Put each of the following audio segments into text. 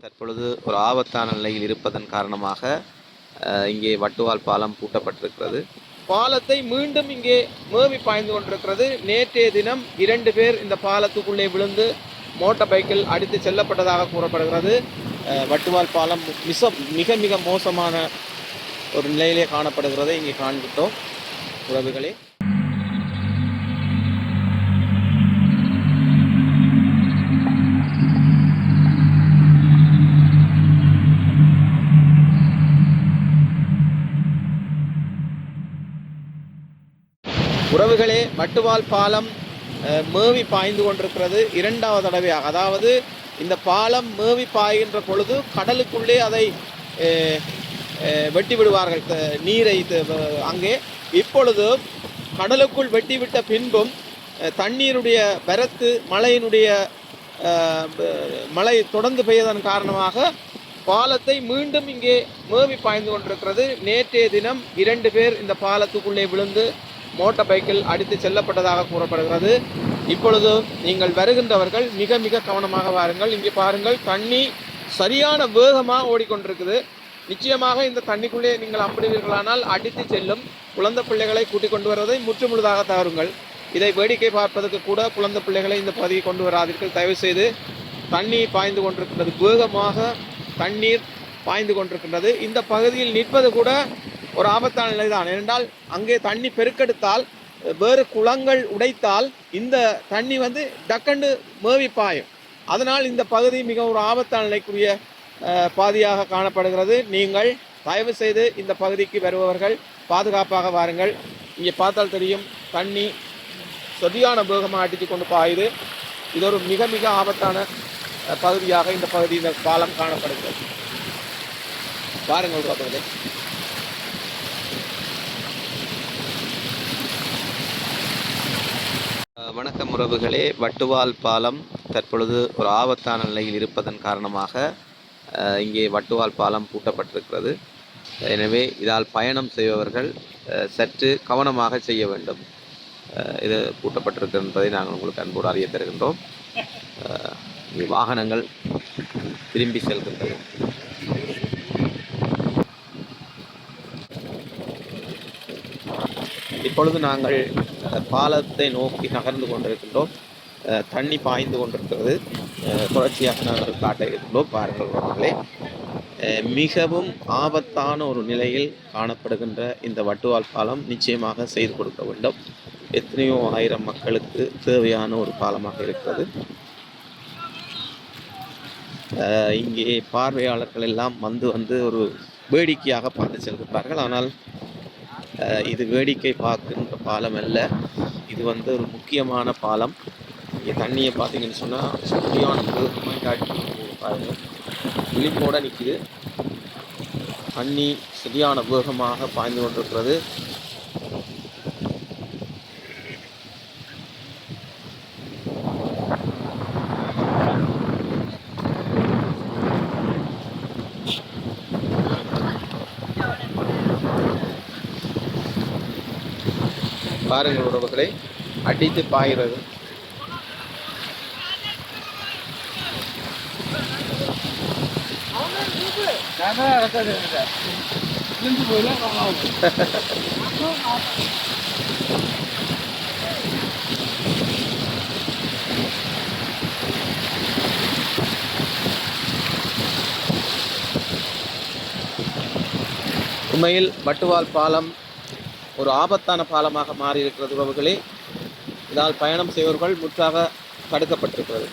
தற்பொழுது ஒரு ஆபத்தான நிலையில் இருப்பதன் காரணமாக இங்கே வட்டுவால் பாலம் பூட்டப்பட்டிருக்கிறது. பாலத்தை மீண்டும் இங்கே மேவி பாய்ந்து கொண்டிருக்கிறது. நேற்றைய தினம் 2 பேர் இந்த பாலத்துக்குள்ளே விழுந்து மோட்டார் பைக்கில் அடித்து செல்லப்பட்டதாக கூறப்படுகிறது. வட்டுவால் பாலம் மிக மிக மோசமான ஒரு நிலையிலே காணப்படுகிறதை இங்கே காண்பித்தோம் உறவுகளே. உறவுகளே, வட்டுவால் பாலம் மேவி பாய்ந்து கொண்டிருக்கிறது 2வது தடவையாக. அதாவது இந்த பாலம் மேவி பாய்கின்ற பொழுது கடலுக்குள்ளே அதை வெட்டி விடுவார்கள் நீரை அங்கே. இப்பொழுது கடலுக்குள் வெட்டிவிட்ட பின்பும் தண்ணீருடைய வரத்து மழை தொடர்ந்து பெய்ததன் காரணமாக பாலத்தை மீண்டும் இங்கே மேவி பாய்ந்து கொண்டிருக்கிறது. நேற்றைய தினம் 2 பேர் இந்த பாலத்துக்குள்ளே விழுந்து மோட்டார் பைக்கில் அடித்து செல்லப்பட்டதாக கூறப்படுகிறது. இப்பொழுது நீங்கள் வருகின்றவர்கள் மிக மிக கவனமாக வாருங்கள். இங்கே பாருங்கள், தண்ணி சரியான வேகமாக ஓடிக்கொண்டிருக்குது. நிச்சயமாக இந்த தண்ணிக்குள்ளே நீங்கள் அம்பிடுவீர்களானால் அடித்து செல்லும். குழந்தை பிள்ளைகளை கூட்டிக் கொண்டு வருவதை முற்றுமுழுதாக தவறுங்கள். இதை வேடிக்கை பார்ப்பதற்கு கூட குழந்தை பிள்ளைகளை இந்த பகுதியை கொண்டு வராதீர்கள் தயவு செய்து. தண்ணி பாய்ந்து கொண்டிருக்கின்றது, வேகமாக தண்ணீர் பாய்ந்து கொண்டிருக்கின்றது. இந்த பகுதியில் நிற்பது கூட ஒரு ஆபத்தான நிலைதான். ஏனென்றால் அங்கே தண்ணி பெருக்கெடுத்தால், வேறு குளங்கள் உடைத்தால் இந்த தண்ணி டக்கண்டு மேவி பாயும். அதனால் இந்த பகுதி மிக ஒரு ஆபத்தான நிலைக்குரிய பாதியாக காணப்படுகிறது. நீங்கள் தயவு செய்து இந்த பகுதிக்கு வருபவர்கள் பாதுகாப்பாக வாருங்கள். இங்கே பார்த்தால் தெரியும், தண்ணி சரியான வேகமாக அடித்து கொண்டு பாயுது. இது ஒரு மிக மிக ஆபத்தான பகுதியாக இந்த பகுதி, இந்த பாலம் காணப்படுகிறது. பாருங்கள் உறவுகளே. வணக்கம் உறவுகளே. வட்டுவால் பாலம் தற்பொழுது ஒரு ஆபத்தான நிலையில் இருப்பதன் காரணமாக இங்கே வட்டுவால் பாலம் பூட்டப்பட்டிருக்கிறது. எனவே இதால் பயணம் செய்பவர்கள் சற்று கவனமாக செய்ய வேண்டும். இது பூட்டப்பட்டிருக்கிறது என்பதை நாங்கள் உங்களுக்கு அன்போடு அறிய தருகின்றோம். வாகனங்கள் திரும்பி செல்கின்றன. இப்பொழுது நாங்கள் பாலத்தை நோக்கி நகர்ந்து கொண்டிருக்கின்றோம். தண்ணி பாய்ந்து கொண்டிருக்கிறது. தொடர்ச்சியாக நாங்கள் காட்ட இருக்கின்றோம். பாருங்கள் உறவுகளே, மிகவும் ஆபத்தான ஒரு நிலையில் காணப்படுகின்ற இந்த வட்டுவால் பாலம் நிச்சயமாக செய்து கொடுக்க வேண்டும். எத்தனையோ ஆயிரம் மக்களுக்கு தேவையான ஒரு பாலமாக இருக்கிறது. இங்கே பார்வையாளர்கள் எல்லாம் வந்து ஒரு வேடிக்கையாக பார்த்து செல்கிறார்கள். ஆனால் இது வேடிக்கை பார்க்கின்ற பாலம் அல்ல, இது ஒரு முக்கியமான பாலம். இங்கே தண்ணியை பார்த்தீங்கன்னு சொன்னால் சரியான பாருங்கள், விழிப்போடு நிற்கிது. தண்ணி சரியான வேகமாக பாய்ந்து கொண்டிருக்கிறது. பாருங்கள் உறவுகளை, அடித்து பாய்கிறது. உண்மையில் வட்டுவால் பாலம் ஒரு ஆபத்தான பாலமாக மாறி இருக்கிறது உறவுகளே. இதால் பயணம் செய்வர்கள் முற்றாக தடுக்கப்பட்டிருக்கிறது.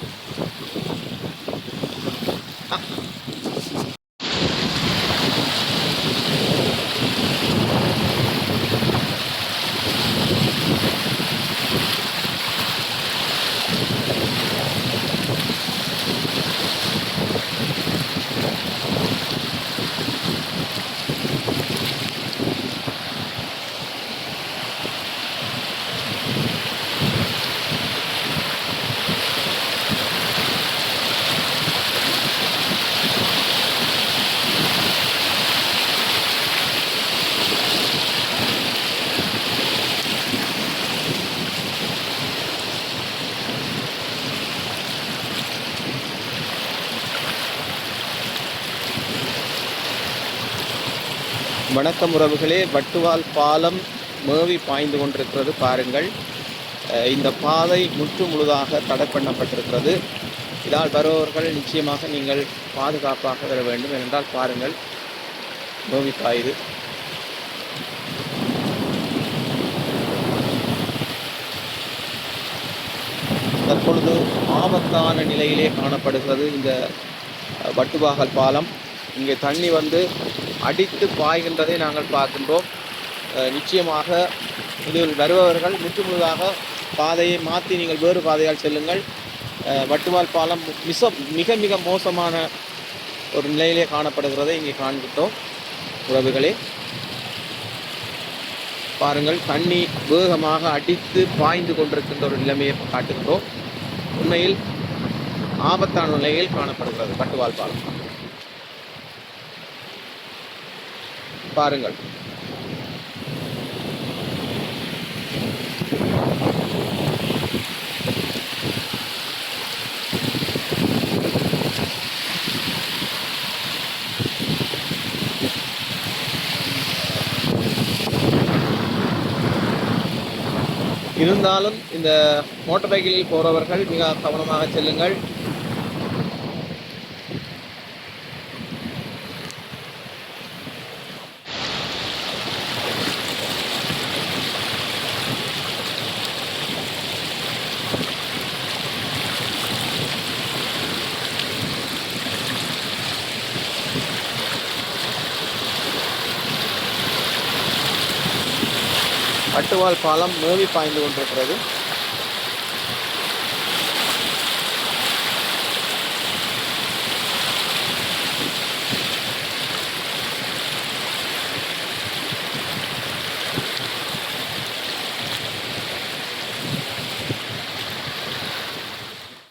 வணக்கம் உறவுகளே, வட்டுவால் பாலம் மேவி பாய்ந்து கொண்டிருக்கிறது பாருங்கள். இந்த பாதை முற்று முழுதாக தடை பண்ணப்பட்டிருக்கிறது. இதால் வருபவர்கள் நிச்சயமாக நீங்கள் பாதுகாப்பாக வர வேண்டும். ஏனென்றால் பாருங்கள், மேவி பாயுது. தற்பொழுது ஆபத்தான நிலையிலே காணப்படுகிறது இந்த வட்டுவாகல் பாலம். இங்கே தண்ணி வந்து அடித்து பாய்கின்றதை நாங்கள் பார்க்கின்றோம். நிச்சயமாக இதில் வருபவர்கள் முற்றுமுழுதாக பாதையை மாற்றி நீங்கள் வேறு பாதையால் செல்லுங்கள். வட்டுவால் பாலம் மிக மிக மோசமான ஒரு நிலையிலே காணப்படுகிறதை இங்கே காண்கின்றோம் உறவுகளே. பாருங்கள், தண்ணி வேகமாக அடித்து பாய்ந்து கொண்டிருக்கின்ற ஒரு நிலைமையை காட்டுகின்றோம். உண்மையில் ஆபத்தான நிலையில் காணப்படுகிறது வட்டுவால் பாலம். பாருங்கள், இருந்தாலும் இந்த மோட்டார் பைக்கில் போறவர்கள் மிக கவனமாக செல்லுங்கள். வட்டுவால் பாலம் மேவி பாய்ந்து கொண்டிருக்கிறது.